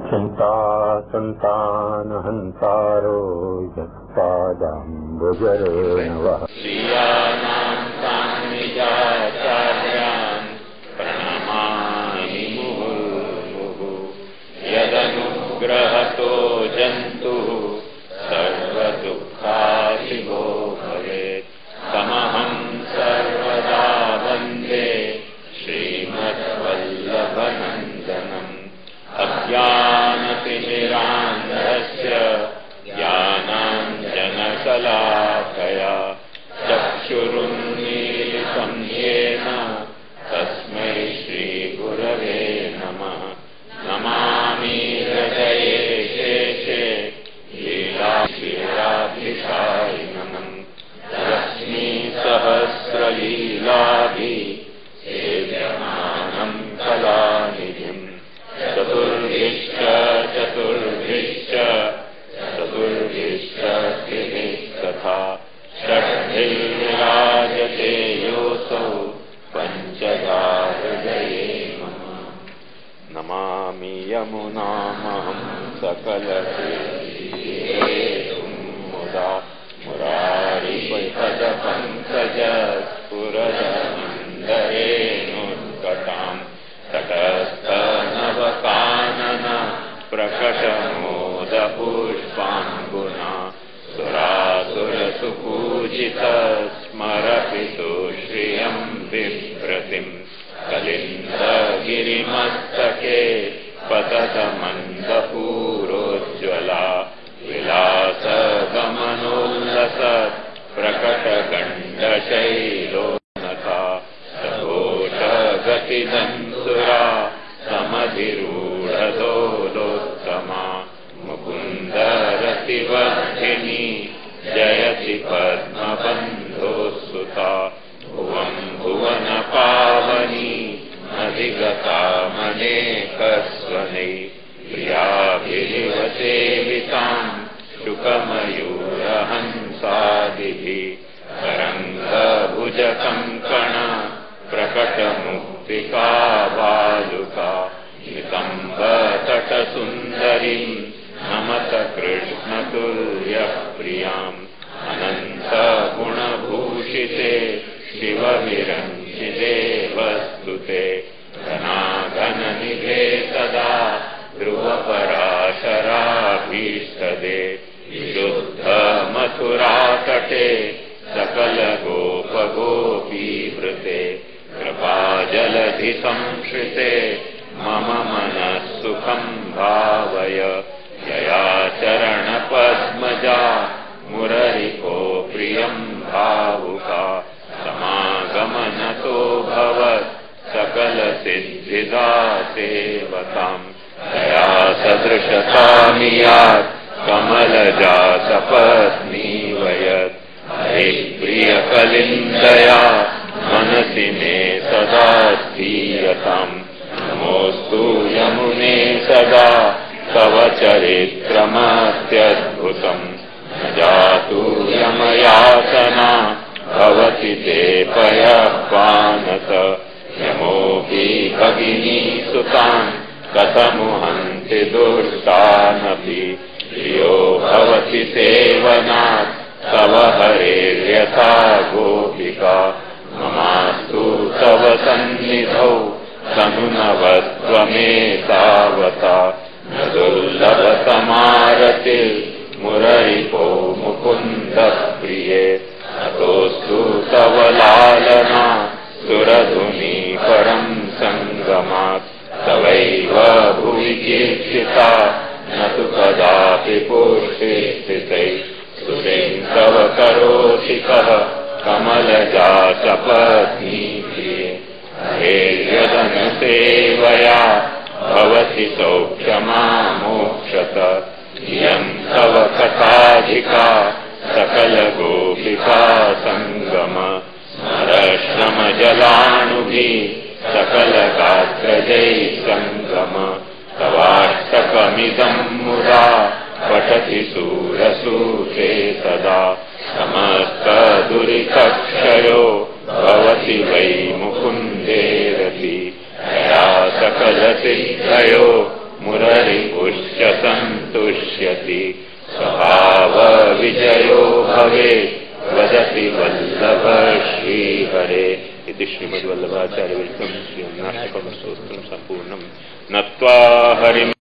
चिंता संतानहंतारो यत्पादाम्बुजरेणवः श्रियाणां सान्निजाचार्यान् प्रणमामि मुहुर्मुहुः यदनुग्रहतो जन्तुः सर्वदुःखाधिगो भवेत् तमहं सर्वदा वन्दे श्रीमद्वल्लभनन्दनम् अज्ञानतिमिरान्धस्य ज्ञानाञ्जनशलाकया चक्षुरुन्मीलितं येन तस्मै श्रीगुरवे नमः। नमामि हृदये शेषे लीलाभिषायिनम् लक्ष्मीसहस्रलीलाभिः सेव्यमानं कलानिधिम् चतुर्भिश्च तथा षड्भिर्विराजते योऽसौ पञ्चदाहृदये मम। नमामि यमुनामहं सकलतीर्थेषु मुदा मुरारिपङ्कजस्फुरदमन्दरेणुत्कटां तटस्थनवकानन प्रकटमोदपुष्पाङ्गुना सुरासुरसुपूजित स्मरपितु श्रियं बिभ्रतिं कलिन्दगिरिमस्तके पततमन्दपूरोज्ज्वला विलासगमनोल्लसत् प्रकटगण्डशैलोनता सघोषगतिदंसुरा समधिरूढदोलोत्तमा मुकुन्दरतिवर्धिनी जयति पद्मबन्धोऽसुता भुवं भुवनपावनी अधिगतामनेकस्वनै प्रियाभिरिव सेवितां शुकमयूरहंसादिभिः तरङ्गभुजकङ्कण प्रकटमुक्तिका बालुका नितम्बतटसुन्दरीं नमत कृष्णतुल्यप्रियाम् अनन्तगुणभूषिते शिवविरञ्चिते वस्तुते घनाघननिधे सदा ध्रुवपराशराभीष्टदे विशुद्धमथुरातटे सकलगोपगोपीवृते कृपाजलधिसंश्रिते मम मनः सुखं भावय यया चरणपद्मजा मुररिपो प्रियं भावुका समागमनतो भवत् सकलसिद्धिदा सेवतां दया सदृशतामियात् कमलजातपत्नीवयत् हरिप्रियकलिन्दया मनसि मे सदा स्थीयताम् नमोऽस्तु यमुने सदा तव चरित्रमत्यद्भुतम् न जातु यमयातना भवति ते पयःपानत यमोऽपि भगिनी सुतान् कथमुहन्ति दुष्टानपि प्रियो भवति सेवनात् तव हरेर्यथा गोपिका ममास्तु तव सन्निधौ तनुनवत्वमेतावता न दुर्लभतमारतिर्मुररिपो मुकुन्दप्रिये नतोऽस्तु तव लालना सुरधुनी परं सङ्गमात् तवैव भुवि कीर्तिता न तु कदापि पूर्तिस्थितैः स्तुतिं तव करोति कः कमलजातपत्नीप्रिये हेर्यदनुसेवया भवति सौख्यमामोक्षत इयं तव कथाधिका सकलगोपिका सङ्गम स्मरश्रमजलानुभिः सकलगात्रजैः सङ्गम तवाष्टकमिदं मुदा पठति सूरसूते सदा समस्तदुरितक्षयो भवति वै मुकुन्देरति दया सकलसिद्धयो मुररिपुष्ट विजयो भवेत् वदति वल्लभ श्रीहरे। इति श्रीमद्वल्लभाचार्यविरचितं श्रीरङ्गनाथकं स्तोत्रं सम्पूर्णं। नत्वा हरिं